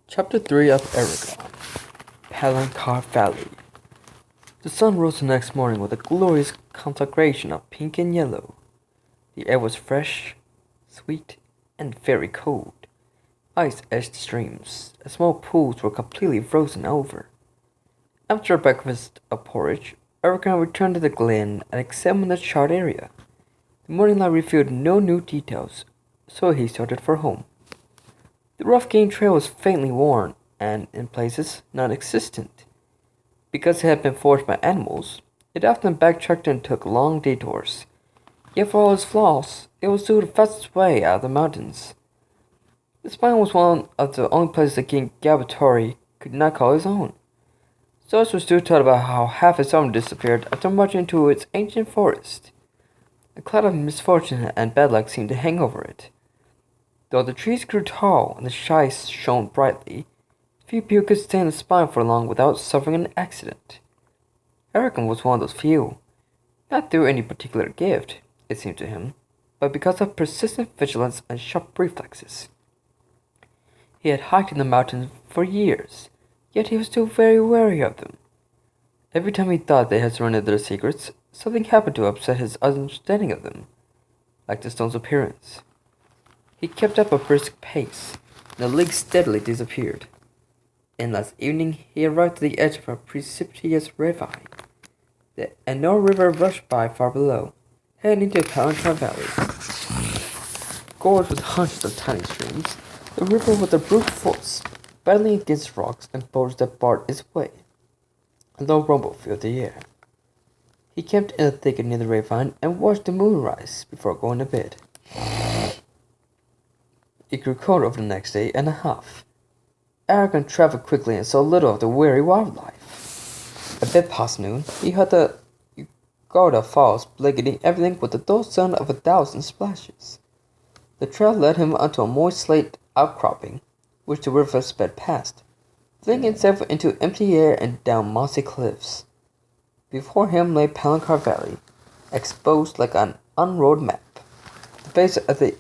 Chapter 3 of Eragon, Palancar Valley. The sun rose the next morning with a glorious conflagration of pink and yellow. The air was fresh, sweet, and very cold. Ice edged the streams, and small pools were completely frozen over. After a breakfast of porridge, Eragon returned to the glen and examined the charred area. The morning light revealed no new details, so he started for home. The rough game trail was faintly worn and, in places, non-existent. Because it had been forged by animals, it often backtracked and took long detours. Yet for all its flaws, it was still the fastest way out of the mountains. The spine was one of the only places that King Gabatori could not call his own. Stories were still told about how half his army disappeared after marching into its ancient forest. A cloud of misfortune and bad luck seemed to hang over it. Though the trees grew tall and the skies shone brightly, few people could stay in the spine for long without suffering an accident. Eragon was one of those few, not through any particular gift, it seemed to him, but because of persistent vigilance and sharp reflexes. He had hiked in the mountains for years, yet he was still very wary of them. Every time he thought they had surrendered their secrets, something happened to upset his understanding of them, like the stone's appearance. He kept up a brisk pace, and the league steadily disappeared. And last evening he arrived at the edge of a precipitous ravine. The Anor River rushed by far below, heading into Palancar Valley. Gorged with hundreds of tiny streams, the river was a brute force, battling against rocks and boulders that barred its way. A low rumble filled the air. He camped in a thicket near the ravine and watched the moon rise before going to bed. It grew cold over the next day and a half. Eragon traveled quickly and saw little of the weary wildlife. A bit past noon, he heard the Ugoda Falls blanketing everything with the dull sound of 1,000 splashes. The trail led him onto a moist slate outcropping, which the river sped past, flinging itself into empty air and down mossy cliffs. Before him lay Palancar Valley, exposed like an unrolled map. The base of the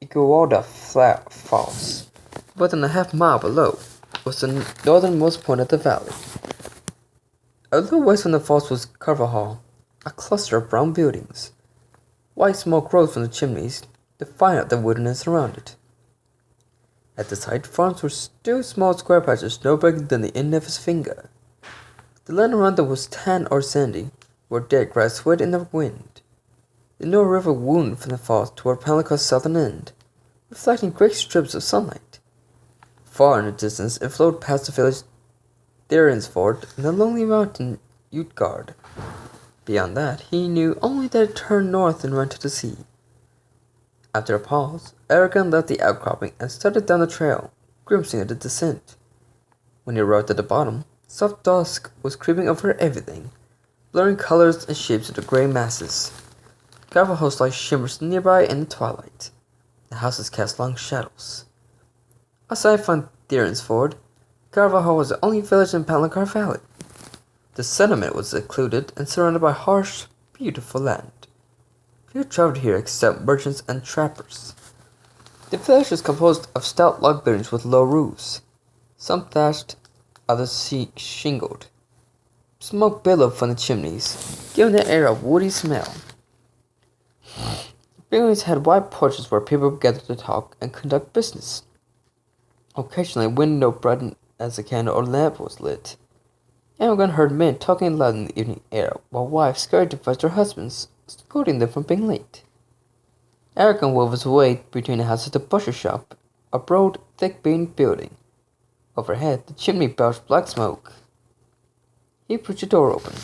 Ugoda Falls, more than a half-mile below, was the northernmost point of the valley. A little west from the falls was Carvajal, a cluster of brown buildings. White smoke rose from the chimneys, defiant of the wilderness around it. At the side, farms were still small square patches no bigger than the end of his finger. The land around them was tan or sandy, where dead grass swayed in the wind. The Nor River wound from the falls toward Palancar's southern end, reflecting great strips of sunlight. Far in the distance, it flowed past the village Therinsford and the lonely mountain Utgard. Beyond that, he knew only that it turned north and ran to the sea. After a pause, Eragon left the outcropping and started down the trail, grimacing at the descent. When he arrived at the bottom, soft dusk was creeping over everything, blurring colors and shapes into gray masses. Carvajal's light shimmers nearby in the twilight. The houses cast long shadows. Aside from Therinsford, Carvajal was the only village in Palancar Valley. The settlement was secluded and surrounded by harsh, beautiful land. Few traveled here except merchants and trappers. The village was composed of stout log buildings with low roofs, some thatched, others shingled. Smoke billowed from the chimneys, giving the air a woody smell. The buildings had wide porches where people gathered to talk and conduct business. Occasionally, a window brightened as a candle or lamp was lit. Eragon heard men talking loud in the evening air, while wives scurried to fetch their husbands, scolding them for being late. Eragon wove his way between the houses to the butcher shop, a broad, thick-beamed building. Overhead, the chimney belched black smoke. He pushed the door open.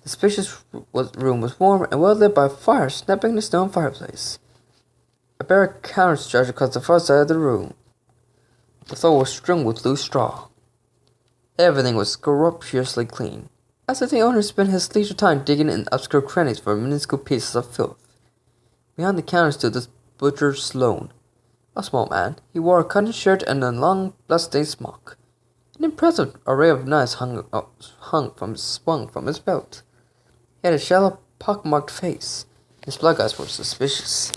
The spacious room was warm and well lit by a fire snapping in the stone fireplace. A bare counter stretched across the far side of the room. The floor was strewn with loose straw. Everything was scrupulously clean, as if the owner spent his leisure time digging in obscure crannies for minuscule pieces of filth. Behind the counter stood the butcher Sloane, a small man. He wore a cotton shirt and a long, blood-stained smock. An impressive array of knives swung from his belt. He had a shallow, pock-marked face. His black eyes were suspicious.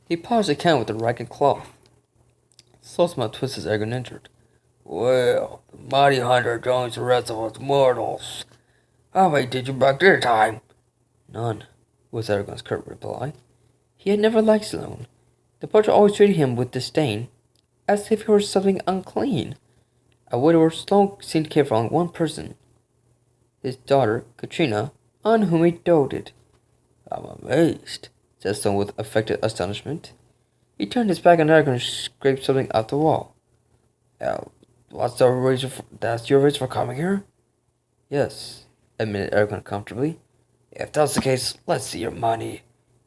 He polished the can with a ragged cloth. So small twists as Eragon entered. Well, the mighty hunter joins the rest of us mortals. How many did you bring this time? None, was Eragon's curt reply. He had never liked Sloane. The butcher always treated him with disdain, as if he were something unclean. A widower, Sloane seemed to care for only one person, his daughter, Katrina, on whom he doted. I'm amazed, said Sloane with affected astonishment. He turned his back on Eragon and scraped something off the wall. What's the reason that's your reason for coming here? Yes, admitted Eragon comfortably. If that's the case, let's see your money.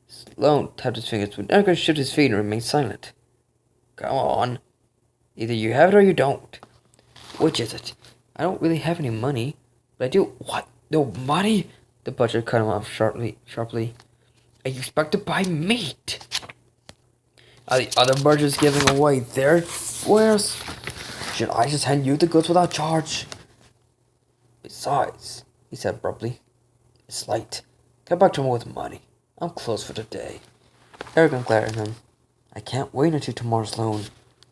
Sloane tapped his fingers, but Eragon shifted his feet and remained silent. Come on. Either you have it or you don't. Which is it? I don't really have any money, but I do. What? No money? The butcher cut him off sharply. You expect to buy meat? Are the other butchers giving away their wares? Should I just hand you the goods without charge? Besides, he said abruptly, it's late. Come back to me with money. I'm closed for the day. Eragon glared at him. I can't wait until tomorrow's loan.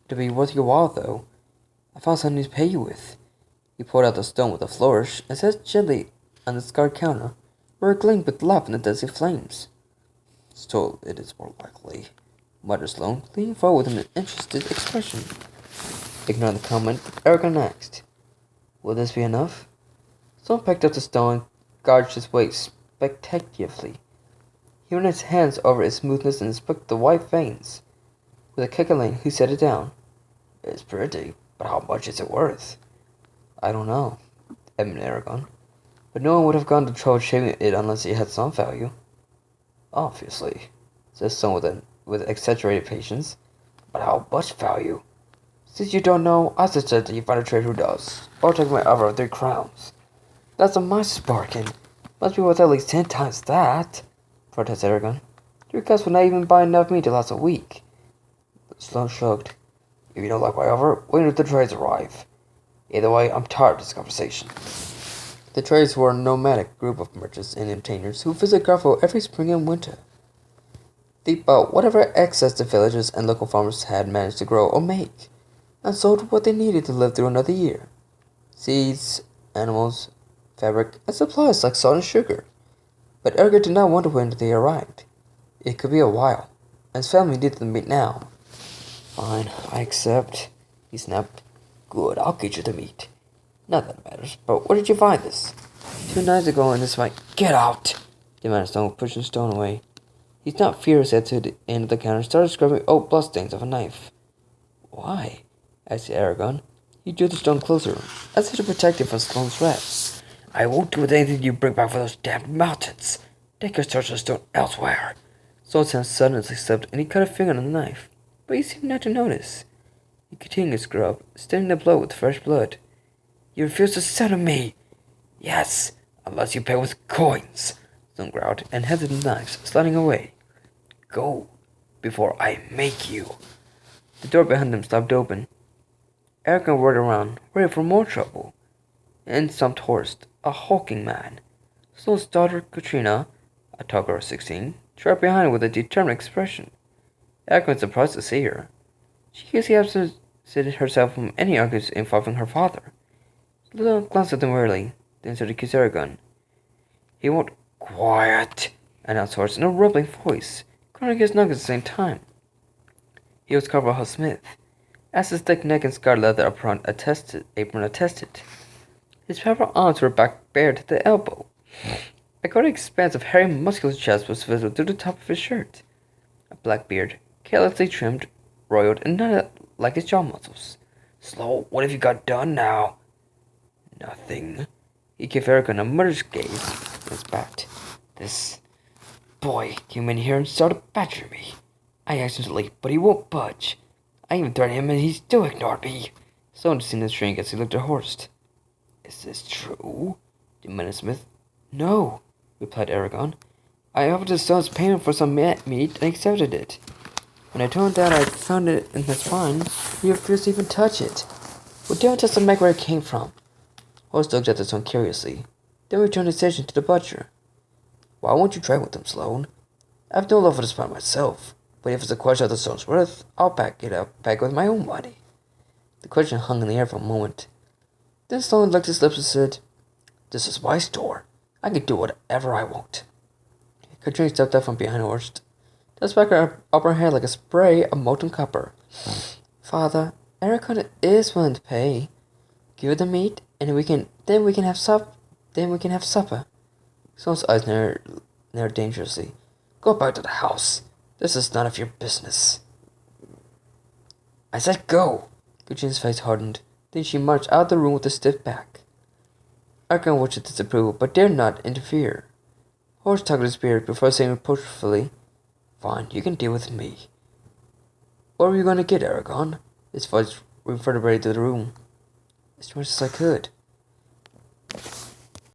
It'll be worth your while, though. I found something to pay you with. He pulled out the stone with a flourish and set it gently on the scarred counter, where it gleamed with love in the dusty flames. Still, it is more likely, muttered Sloane, leaning forward with an interested expression. Ignoring the comment, Eragon asked, Will this be enough? Sloane picked up the stone and gauged its weight spectacularly. He ran his hands over its smoothness and inspected the white veins. With a cackling, he set it down. It's pretty, but how much is it worth? I don't know, admitted Eragon. But no one would have gone to trouble shaving it unless it had some value. Obviously, said Sloane with exaggerated patience. But how much value? Since you don't know, I suggest that you find a trader who does, or take my offer of 3 crowns. That's a nice bargain. Must be worth at least 10 times that, protested Eragon. 3 cups would not even buy enough meat to last a week. Sloane shrugged. If you don't like my offer, wait until the trades arrive. Either way, I'm tired of this conversation. The traders were a nomadic group of merchants and entertainers who visit Garfield every spring and winter. They bought whatever excess the villagers and local farmers had managed to grow or make, and sold what they needed to live through another year. Seeds, animals, fabric, and supplies like salt and sugar. But Eragon did not want to wait until they arrived. It could be a while, and his family needed the meat now. Fine, I accept, he snapped. Good, I'll get you the meat. Not that it matters, but where did you find this? 2 nights ago in this fight. Get out! demanded Stone, pushing the stone away. He snapped furious at to the end of the counter and started scrubbing old bloodstains of a knife. Why? asked Eragon. He drew the stone closer, as if to protect it from Sloane's wrath. I won't do anything you bring back from those damned mountains. Take your search the stone elsewhere. Sloane's hand suddenly slipped, and he cut a finger on the knife, but he seemed not to notice. He continued to scrub, staining the blow with fresh blood. You refuse to sell to me? Yes, unless you pay with coins, Stone growled, and headed the knives, sliding away. Go, before I make you. The door behind them stopped open. Eragon whirled around, ready for more trouble. In stumped Horst, a hulking man. Sloane's daughter, Katrina, a tall girl of 16, trailed behind with a determined expression. Eragon was surprised to see her. She usually absented herself from any arguments involving her father. Sloane glanced at them wearily, then started to kiss Eragon. He won't. Quiet, announced Horst in a rumbling voice, cracking his knuckles at the same time. He was Carvalho Smith, as his thick neck and scarred leather apron attested. His powerful arms were back bared to the elbow. A great expanse of hairy, muscular chest was visible through the top of his shirt. A black beard, carelessly trimmed, roiled, and knotted like his jaw muscles. Slow, what have you got done now? Nothing. He gave Eragon a murderous gaze and spat. This boy came in here and started badgering me. I asked him to leave, but he won't budge. I even threatened him and he still ignored me. Sloane seemed to shrink as he looked at Horst. Is this true? demanded Smith. No, replied Eragon. I offered the stone's payment for some meat and accepted it. When I told him that I found it in his spine, he refused to even touch it. Well, don't just make where it came from. Horst looked at the stone curiously, then returned his attention to the butcher. Why won't you trade with him, Sloane? I've no love for the spine myself, but if it's a question of the stone's worth, I'll back it with my own money. The question hung in the air for a moment. Then slowly licked his lips and said, "This is my store. I can do whatever I want." Katrina stepped up from behind Horst. Just back up her head like a spray of molten copper. "Father, Eragon is willing to pay. Give her the meat, and we can have supper." Someone's eyes narrowed dangerously. "Go back to the house. This is none of your business." "I said go!" Katrina's face hardened. Then she marched out of the room with a stiff back. Eragon watched with disapproval, but dared not interfere. Horst tugged his beard before saying reproachfully, "Fine, you can deal with me." "What were you going to get, Eragon?" His voice reverberated through the room. "As much as I could."